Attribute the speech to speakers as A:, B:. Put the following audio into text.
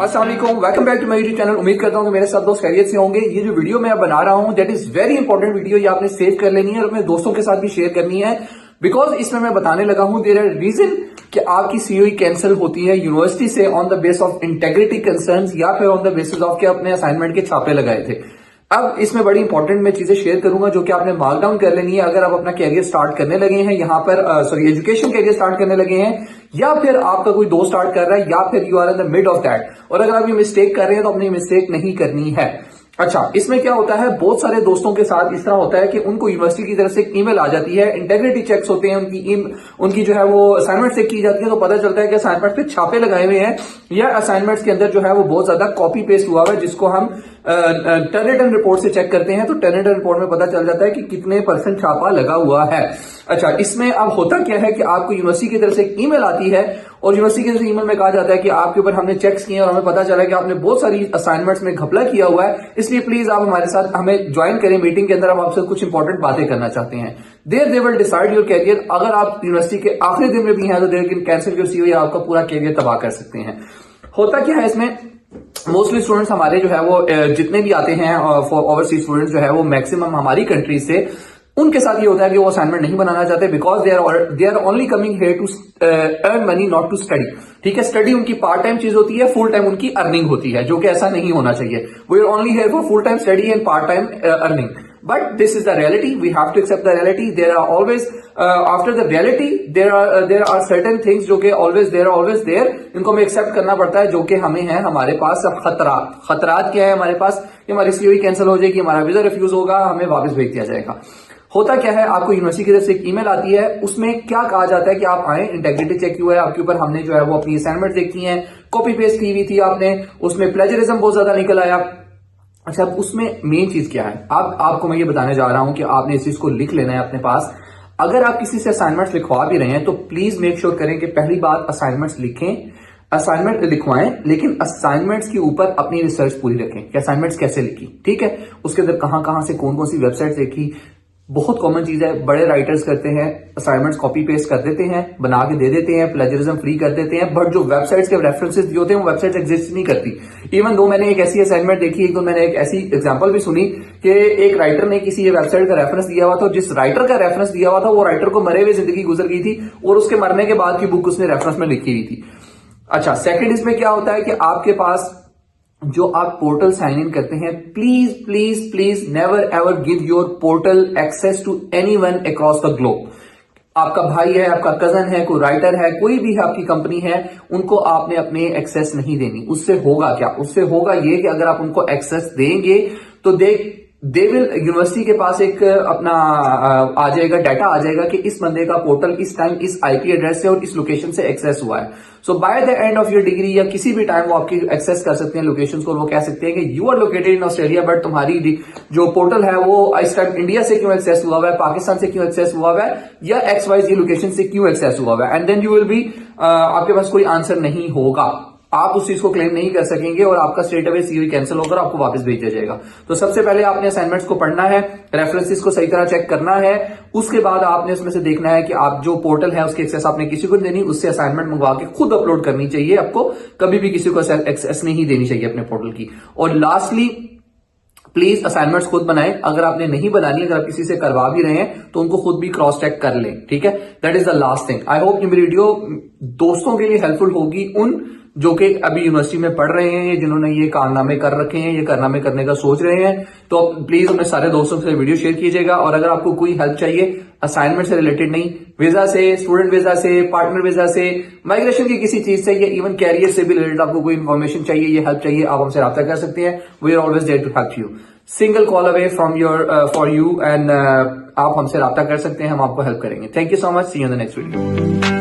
A: अस्सलाम वालेकुम, welcome back to my YouTube channel. उम्मीद करता हूं कि मेरे सब दोस्त खैरियत से होंगे। ये जो वीडियो मैं बना रहा हूं that is very important video. ये आपने सेव कर लेनी है और अपने दोस्तों के साथ भी शेयर करनी है, बिकॉज इसमें मैं बताने लगा हूं देयर आर रीजन कि आपकी सीओई कैंसिल होती है यूनिवर्सिटी से on the base of integrity concerns या फिर ऑन द बेसिस ऑफ के अपने असाइनमेंट के छापे लगाए थे। अब इसमें बड़ी इंपॉर्टेंट मैं चीजें शेयर करूंगा जो कि आपने मार्क डाउन कर लेनी है अगर आप अपना कैरियर स्टार्ट करने लगे हैं यहाँ पर, एजुकेशन कैरियर स्टार्ट करने लगे हैं, या फिर आपका कोई दोस्त स्टार्ट कर रहा है, या फिर you are in the mid of that. और अगर आप ये मिस्टेक कर रहे हैं तो अपनी मिस्टेक नहीं करनी है। अच्छा, इसमें क्या होता है, बहुत सारे दोस्तों के साथ इस तरह होता है कि उनको यूनिवर्सिटी की तरफ से एक ईमेल आ जाती है, इंटेग्रिटी चेक्स होते हैं, उनकी जो है वो असाइनमेंट चेक की जाती है, तो पता चलता है कि असाइनमेंट पे छापे लगाए हुए हैं या असाइनमेंट्स के अंदर जो है वो बहुत ज्यादा कॉपी पेस्ट हुआ हुआ है, जिसको हम टर्निटन रिपोर्ट से चेक करते हैं। तो टर्निटन रिपोर्ट में पता चल जाता है कि कितने % छापा लगा हुआ है। अच्छा, इसमें अब होता क्या है कि आपको यूनिवर्सिटी की तरफ से एक ईमेल आती है और यूनिवर्सिटी की तरफ से ईमेल में कहा जाता है कि आपके ऊपर हमने चेक्स किए और हमें पता चला कि आपने बहुत सारी असाइनमेंट्स में घपला किया हुआ है, इसलिए प्लीज आप हमारे साथ हमें ज्वाइन करें मीटिंग के अंदर, हम आपसे कुछ इंपॉर्टेंट बातें करना चाहते हैं। They will decide your career. अगर आप यूनिवर्सिटी के आखिरी दिन में भी हैं तो there can cancel your COE, आपका पूरा कैरियर तबाह कर सकते हैं। होता क्या है इसमें, मोस्टली स्टूडेंट्स हमारे जो है वो जितने भी आते हैं फॉर ओवरसीज स्टूडेंट्स जो है वो मैक्सिमम हमारी कंट्री से, उनके साथ ये होता है कि वो असाइनमेंट नहीं बनाना चाहते because they are only coming here to earn money, not to study. ठीक है, स्टडी उनकी पार्ट टाइम चीज होती है, फुल टाइम उनकी अर्निंग होती है, जो कि ऐसा नहीं होना चाहिए। We are only here for full time study and part time earning, but this is the reality. We have to accept the reality. There are always after the reality there are certain things जो कि always there, इनको हमें accept करना पड़ता है, जो कि हमें है हमारे पास अब खतरात क्या है हमारे पास कि हमारी सीओई कैंसिल हो जाएगी, हमारा वीजा रिफ्यूज होगा, हमें वापस भेज दिया जाएगा। होता क्या है, आपको यूनिवर्सिटी की तरफ से एक ईमेल आती है, उसमें क्या कहा जाता है कि आप आए, इंटेग्रिटी चेक हुआ है आपके ऊपर, हमने जो है वो अपनी असाइनमेंट देखी है, कॉपी पेस्ट की हुई थी आपने, उसमें प्लेजरिज्म बहुत ज्यादा निकल आया। अच्छा, अब उसमें मेन चीज क्या है, अब आपको मैं ये बताने जा रहा हूं कि आपने इस चीज को लिख लेना है अपने पास। अगर आप किसी से असाइनमेंट्स लिखवा भी रहे हैं तो प्लीज मेक श्योर करें कि पहली बात असाइनमेंट्स लिखें, असाइनमेंट लिखवाएं, लेकिन असाइनमेंट्स के ऊपर अपनी रिसर्च पूरी रखें कि असाइनमेंट्स कैसे लिखी। ठीक है, उसके अंदर कहां से कौन सी वेबसाइट देखी। बहुत कॉमन चीज है, बड़े राइटर्स करते हैं, असाइनमेंट्स कॉपी पेस्ट कर देते हैं, बना के दे देते हैं, प्लेजरिज्म फ्री कर देते हैं, बट जो वेबसाइट्स के रेफरेंसेस दिए होते हैं वो वेबसाइट्स एग्जिस्ट नहीं करती। इवन दो मैंने एक ऐसी असाइनमेंट देखी, एक तो मैंने एक ऐसी एग्जांपल भी सुनी कि एक राइटर ने किसी वेबसाइट का रेफरेंस दिया हुआ था, जिस राइटर का रेफरेंस दिया हुआ था वो राइटर को मरे हुए जिंदगी गुजर गई थी और उसके मरने के बाद की बुक उसने रेफरेंस में लिखी हुई थी। अच्छा, सेकेंड इसमें क्या होता है कि आपके पास जो आप पोर्टल साइन इन करते हैं, please never ever give your portal access to anyone across the globe. आपका भाई है, आपका कजन है, कोई राइटर है, कोई भी आपकी कंपनी है, उनको आपने अपने एक्सेस नहीं देनी। उससे होगा क्या, उससे होगा ये कि अगर आप उनको एक्सेस देंगे तो दे विल, यूनिवर्सिटी के पास एक अपना आ जाएगा, डाटा आ जाएगा कि इस बंदे का पोर्टल इस टाइम इस आईपी एड्रेस से और इस लोकेशन से एक्सेस हुआ है। So by the end of your degree या किसी भी टाइम वो आपकी एक्सेस कर सकते हैं लोकेशंस को, वो कह सकते हैं कि you are located in Australia, but तुम्हारी जो पोर्टल है वो इस टाइम इंडिया से क्यों एक्सेस हुआ है, पाकिस्तान से क्यों एक्सेस हुआ है, या XYZ लोकेशन से क्यों एक्सेस हुआ है, and then you will be, आपके पास कोई आंसर नहीं होगा, आप उस चीज को क्लेम नहीं कर सकेंगे और आपका स्ट्रेट अवे सीओई कैंसिल होकर आपको वापस भेज दिया जाएगा। तो सबसे पहले आपने असाइनमेंट्स को पढ़ना है, रेफरेंसेस को सही तरह चेक करना है, उसके बाद आपने उसमें से देखना है कि आप जो पोर्टल है उसकी एक्सेस आपने किसी को देनी, उससे असाइनमेंट मंगवा के खुद अपलोड करनी चाहिए। आपको कभी भी किसी को एक्सेस नहीं देनी चाहिए अपने पोर्टल की। और लास्टली, प्लीज असाइनमेंट्स खुद बनाएं। अगर आपने नहीं बनानी, अगर आप किसी से करवा भी रहे हैं तो उनको खुद भी क्रॉस चेक कर लें। ठीक है, that is the last thing. I hope ये वीडियो दोस्तों के लिए हेल्पफुल होगी, उन जो कि अभी यूनिवर्सिटी में पढ़ रहे हैं, जिन्होंने ये कारनामे कर रखे हैं, ये कारनामे करने का सोच रहे हैं, तो प्लीज अपने सारे दोस्तों से वीडियो शेयर कीजिएगा। और अगर आपको कोई हेल्प चाहिए असाइनमेंट से रिलेटेड नहीं, वीजा से, स्टूडेंट वीजा से, पार्टनर वीजा से, माइग्रेशन की किसी चीज से, या इवन कैरियर से भी रिलेटेड आपको कोई इन्फॉर्मेशन चाहिए, ये हेल्प चाहिए, आप हमसे रब्ता कर सकते हैं। We are always there to help you, single call away from your for you, and आप हमसे रब्ता कर सकते हैं, हम आपको हेल्प करेंगे। Thank you so much, see you in the next video.